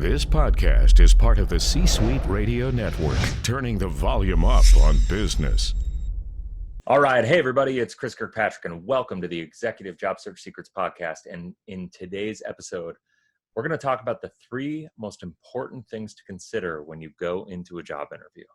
This podcast is part of the C-Suite Radio Network, turning the volume up on business. All right. Hey, everybody. It's Chris Kirkpatrick, and welcome to the Executive Job Search Secrets podcast. And in today's episode, we're going to talk about the 3 most important things to consider when you go into a job interview.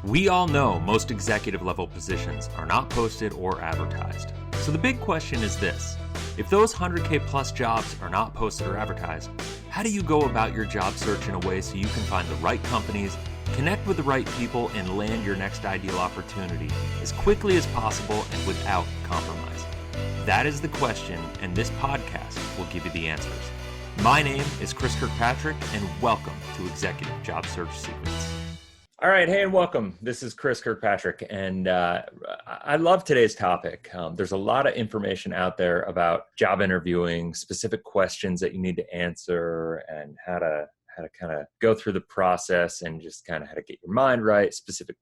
We all know most executive level positions are not posted or advertised. So the big question is this: if those 100K plus jobs are not posted or advertised, how do you go about your job search in a way so you can find the right companies, connect with the right people, and land your next ideal opportunity as quickly as possible and without compromise? That is the question, and this podcast will give you the answers. My name is Chris Kirkpatrick, and welcome to Executive Job Search Secrets. All right. Hey, and welcome. This is Chris Kirkpatrick, and I love today's topic. There's a lot of information out there about job interviewing, specific questions that you need to answer, and how to kind of go through the process, and just kind of how to get your mind right, specific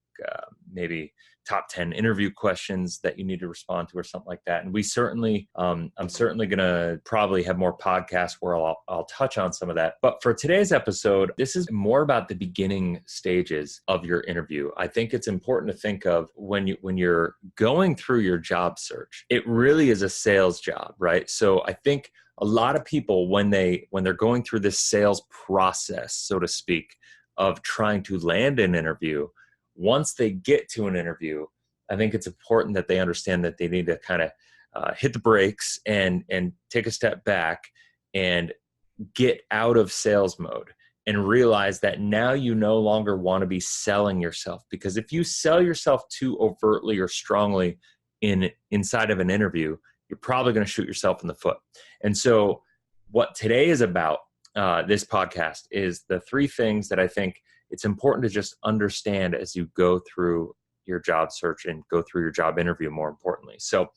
maybe top 10 interview questions that you need to respond to or something like that. And we certainly, I'm certainly going to probably have more podcasts where I'll touch on some of that. But for today's episode, this is more about the beginning stages of your interview. I think it's important to think of when you're going through your job search, it really is a sales job, right? So I think a lot of people, when they're going through this sales process, so to speak, of trying to land an interview, once they get to an interview, I think it's important that they understand that they need to kind of hit the brakes and take a step back and get out of sales mode and realize that now you no longer want to be selling yourself. Because if you sell yourself too overtly or strongly inside of an interview, you're probably going to shoot yourself in the foot. And so what today is about, this podcast, is the 3 things that I think it's important to just understand as you go through your job search and go through your job interview, more importantly. So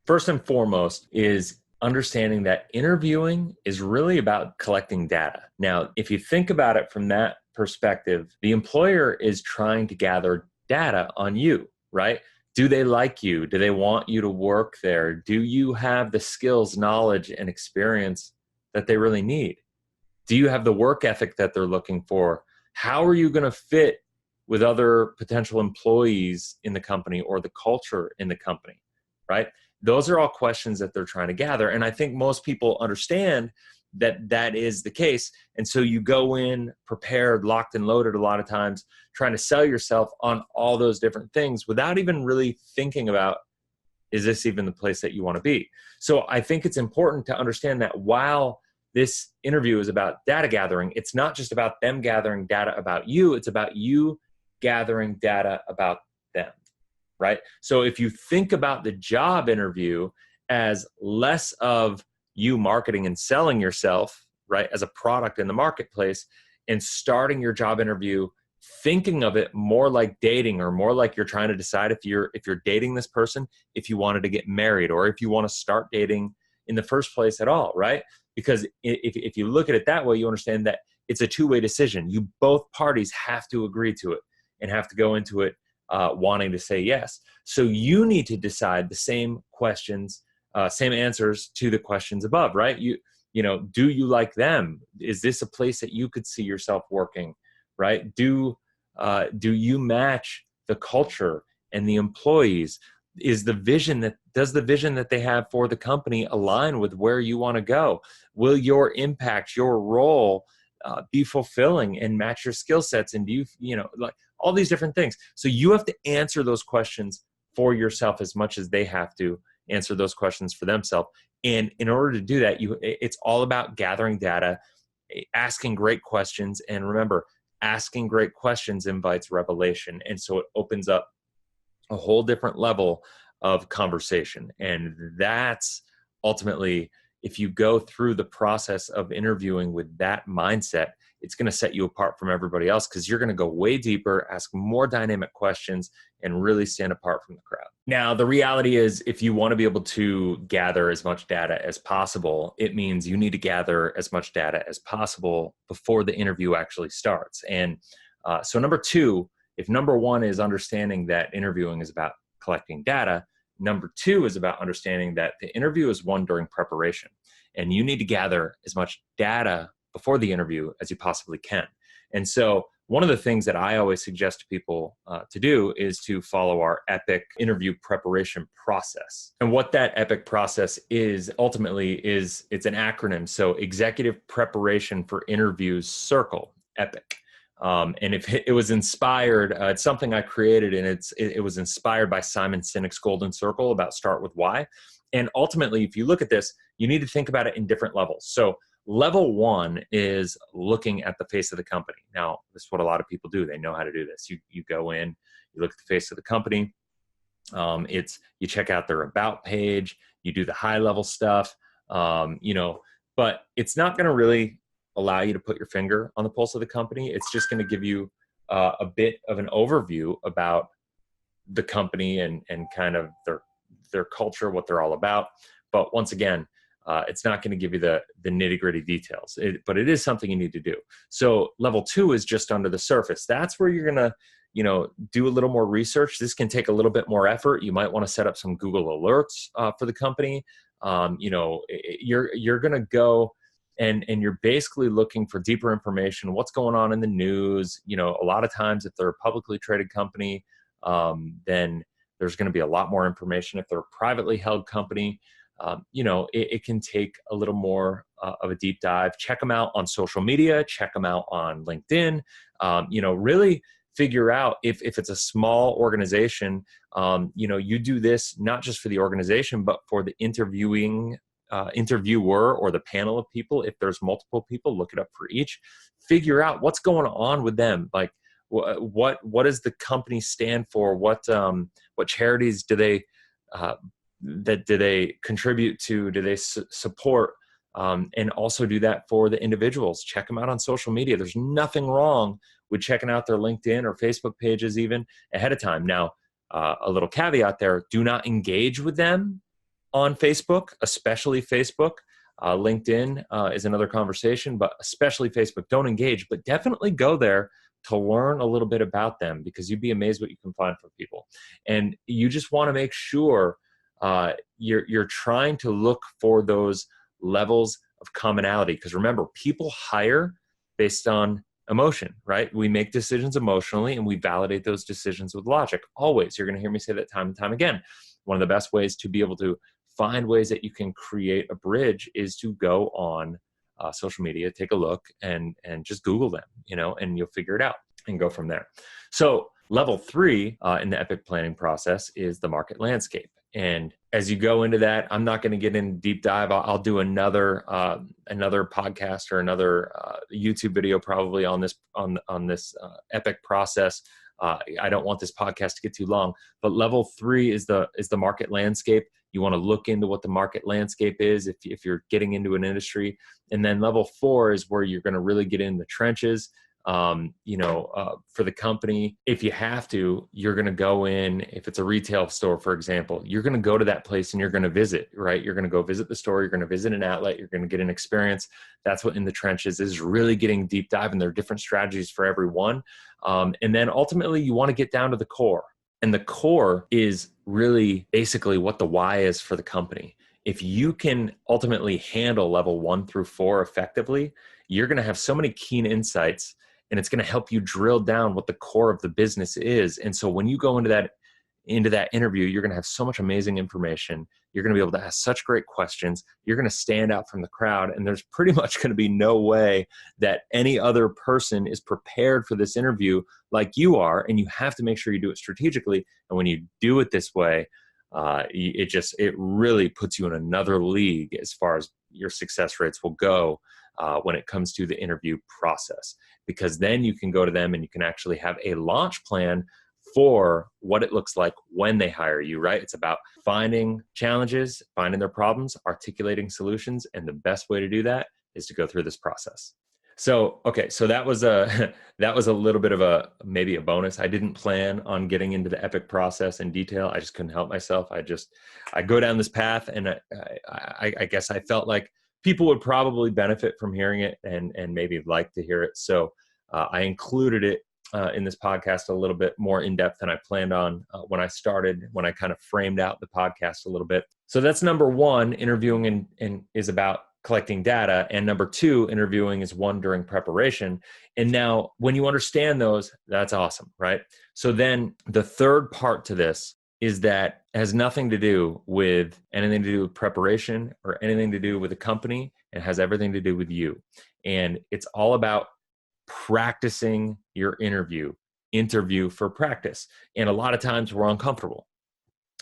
first and foremost is understanding that interviewing is really about collecting data. Now, if you think about it from that perspective, the employer is trying to gather data on you, right? Do they like you? Do they want you to work there? Do you have the skills, knowledge, and experience that they really need? Do you have the work ethic that they're looking for? How are you going to fit with other potential employees in the company or the culture in the company, right? Those are all questions that they're trying to gather. And I think most people understand that that is the case. And so you go in prepared, locked and loaded a lot of times, trying to sell yourself on all those different things without even really thinking about, is this even the place that you want to be? So I think it's important to understand that while this interview is about data gathering, it's not just about them gathering data about you, it's about you gathering data about them, right? So if you think about the job interview as less of you marketing and selling yourself, right, as a product in the marketplace, and starting your job interview thinking of it more like dating, or more like you're trying to decide if you're dating this person, if you wanted to get married, or if you want to start dating in the first place at all, right? Because if you look at it that way, you understand that it's a two-way decision. You both parties have to agree to it and have to go into it wanting to say yes. So you need to decide the same questions, same answers to the questions above, right? You know, do you like them? Is this a place that you could see yourself working, right? Do you match the culture and the employees? Does the vision that they have for the company align with where you want to go? Will your impact, your role be fulfilling and match your skill sets? And do you know, like all these different things. So you have to answer those questions for yourself as much as they have to answer those questions for themselves. And in order to do that, it's all about gathering data, asking great questions. And remember, asking great questions invites revelation. And so it opens up a whole different level of conversation. And that's ultimately, if you go through the process of interviewing with that mindset, it's going to set you apart from everybody else, because you're going to go way deeper, ask more dynamic questions, and really stand apart from the crowd. Now, the reality is, if you want to be able to gather as much data as possible, it means you need to gather as much data as possible before the interview actually starts. And so number 2, if number 1 is understanding that interviewing is about collecting data, number 2 is about understanding that the interview is won during preparation. And you need to gather as much data before the interview as you possibly can. And so one of the things that I always suggest to people to do is to follow our EPIC interview preparation process. And what that EPIC process is ultimately is it's an acronym. So Executive Preparation for Interviews Circle, EPIC. And if it was inspired, it's something I created, and it was inspired by Simon Sinek's Golden Circle about start with why. And ultimately, if you look at this, you need to think about it in different levels. So level one is looking at the face of the company. Now, this is what a lot of people do. They know how to do this. You go in, you look at the face of the company. You check out their about page, you do the high level stuff, but it's not going to really allow you to put your finger on the pulse of the company. It's just going to give you a bit of an overview about the company and kind of their culture, what they're all about. But once again, it's not going to give you the nitty-gritty details, but it is something you need to do. So level two is just under the surface. That's where you're going to, do a little more research. This can take a little bit more effort. You might want to set up some Google alerts for the company. You're going to go and you're basically looking for deeper information, what's going on in the news. A lot of times if they're a publicly traded company, then there's going to be a lot more information. If they're a privately held company, it can take a little more of a deep dive. Check them out on social media, check them out on LinkedIn, really figure out if it's a small organization, you do this not just for the organization, but for the interviewer or the panel of people. If there's multiple people, look it up for each, figure out what's going on with them. Like what does the company stand for? What charities do they contribute to? Do they support? And also do that for the individuals. Check them out on social media. There's nothing wrong with checking out their LinkedIn or Facebook pages even ahead of time. Now, a little caveat there, do not engage with them on Facebook, especially Facebook. LinkedIn is another conversation, but especially Facebook, don't engage, but definitely go there to learn a little bit about them, because you'd be amazed what you can find for people. And you just want to make sure you're trying to look for those levels of commonality, because remember, people hire based on emotion, right? We make decisions emotionally and we validate those decisions with logic. Always. You're going to hear me say that time and time again. One of the best ways to be able to find ways that you can create a bridge is to go on social media, take a look, and just Google them, and you'll figure it out and go from there. So level three in the EPIC planning process is the market landscape. And as you go into that, I'm not going to get in deep dive. I'll do another podcast or another YouTube video probably on this EPIC process. I don't want this podcast to get too long, but level three is the market landscape. You want to look into what the market landscape is if you're getting into an industry. And then level four is where you're going to really get in the trenches. For the company, if you have to, you're going to go in. If it's a retail store, for example, you're going to go to that place and you're going to visit, right? You're going to go visit the store. You're going to visit an outlet. You're going to get an experience. That's what in the trenches is, really getting deep dive, and there are different strategies for everyone. And then ultimately you want to get down to the core, and the core is really basically what the why is for the company. If you can ultimately handle level 1 through 4 effectively, you're going to have so many keen insights, and it's going to help you drill down what the core of the business is. And so when you go into that interview, you're going to have so much amazing information. You're going to be able to ask such great questions. You're going to stand out from the crowd, and there's pretty much going to be no way that any other person is prepared for this interview like you are. And you have to make sure you do it strategically. And when you do it this way, it really puts you in another league as far as your success rates will go when it comes to the interview process, because then you can go to them and you can actually have a launch plan for what it looks like when they hire you, right? It's about finding challenges, finding their problems, articulating solutions. And the best way to do that is to go through this process. So, okay. So that was a little bit of maybe a bonus. I didn't plan on getting into the EPIC process in detail. I just couldn't help myself. I go down this path, and I guess I felt like people would probably benefit from hearing it and maybe like to hear it. So I included it in this podcast a little bit more in depth than I planned on when I kind of framed out the podcast a little bit. So that's number one. Interviewing and is about collecting data. And number two, interviewing is one during preparation. And now when you understand those, that's awesome, right? So then the third part to this is that it has nothing to do with anything to do with preparation or anything to do with the company. It has everything to do with you. And it's all about practicing your interview for practice. And a lot of times we're uncomfortable.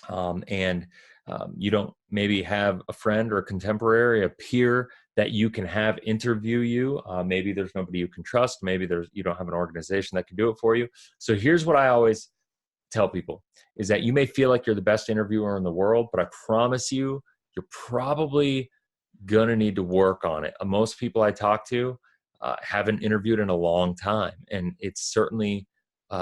You don't maybe have a friend or a contemporary, a peer that you can have interview you. Maybe there's nobody you can trust. Maybe you don't have an organization that can do it for you. So here's what I always tell people is that you may feel like you're the best interviewer in the world, but I promise you, you're probably going to need to work on it. Most people I talk to haven't interviewed in a long time. And it's certainly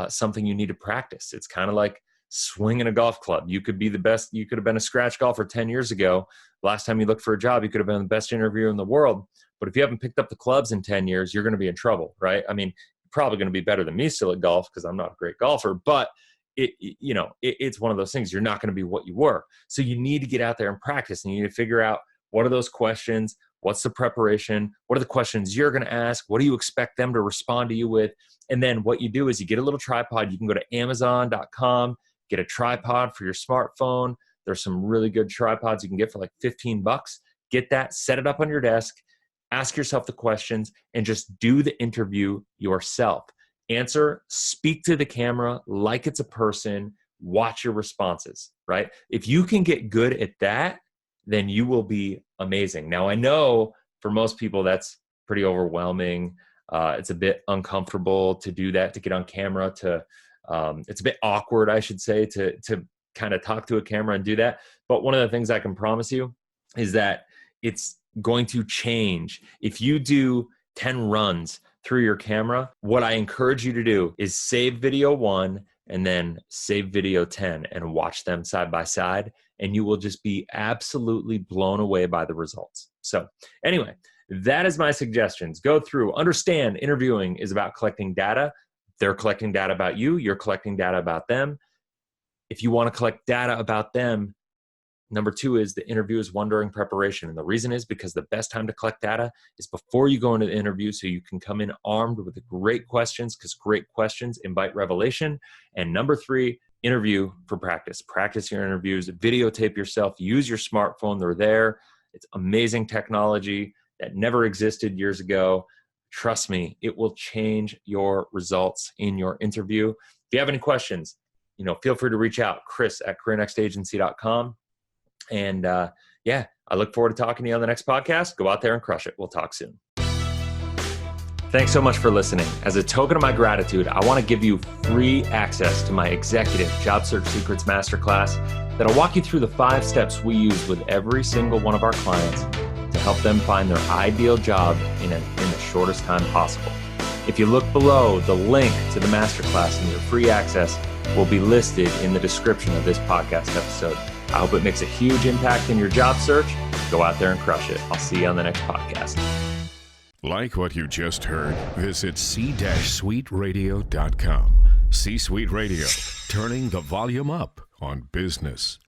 something you need to practice. It's kind of like swinging a golf club. You could be the best. You could have been a scratch golfer 10 years ago. Last time you looked for a job, you could have been the best interviewer in the world. But if you haven't picked up the clubs in 10 years, you're going to be in trouble, right? I mean, you're probably going to be better than me still at golf because I'm not a great golfer, but it's one of those things. You're not going to be what you were. So you need to get out there and practice, and you need to figure out what are those questions, what's the preparation, what are the questions you're going to ask, what do you expect them to respond to you with, and then what you do is you get a little tripod. You can go to Amazon.com, get a tripod for your smartphone. There's some really good tripods you can get for like $15. Get that, set it up on your desk, ask yourself the questions, and just do the interview yourself. Answer, speak to the camera like it's a person, watch your responses, right? If you can get good at that, then you will be amazing. Now, I know for most people that's pretty overwhelming. It's a bit uncomfortable to do that, to get on camera, it's a bit awkward, I should say, to kind of talk to a camera and do that. But one of the things I can promise you is that it's going to change. If you do 10 runs through your camera, what I encourage you to do is save video 1 and then save video 10 and watch them side by side. And you will just be absolutely blown away by the results. So anyway, that is my suggestions. Go through, understand interviewing is about collecting data. They're collecting data about you. You're collecting data about them. If you want to collect data about them, number 2 is the interview is one during preparation. And the reason is because the best time to collect data is before you go into the interview, so you can come in armed with the great questions, because great questions invite revelation. And number 3, interview for practice. Practice your interviews, videotape yourself, use your smartphone. They're there. It's amazing technology that never existed years ago. Trust me, it will change your results in your interview. If you have any questions, feel free to reach out, chris@careernextagency.com. And I look forward to talking to you on the next podcast. Go out there and crush it. We'll talk soon. Thanks so much for listening. As a token of my gratitude, I want to give you free access to my Executive Job Search Secrets Masterclass that'll walk you through the 5 steps we use with every single one of our clients to help them find their ideal job in the shortest time possible. If you look below, the link to the masterclass and your free access will be listed in the description of this podcast episode. I hope it makes a huge impact in your job search. Go out there and crush it. I'll see you on the next podcast. Like what you just heard? Visit c-suiteradio.com. C-Suite Radio, turning the volume up on business.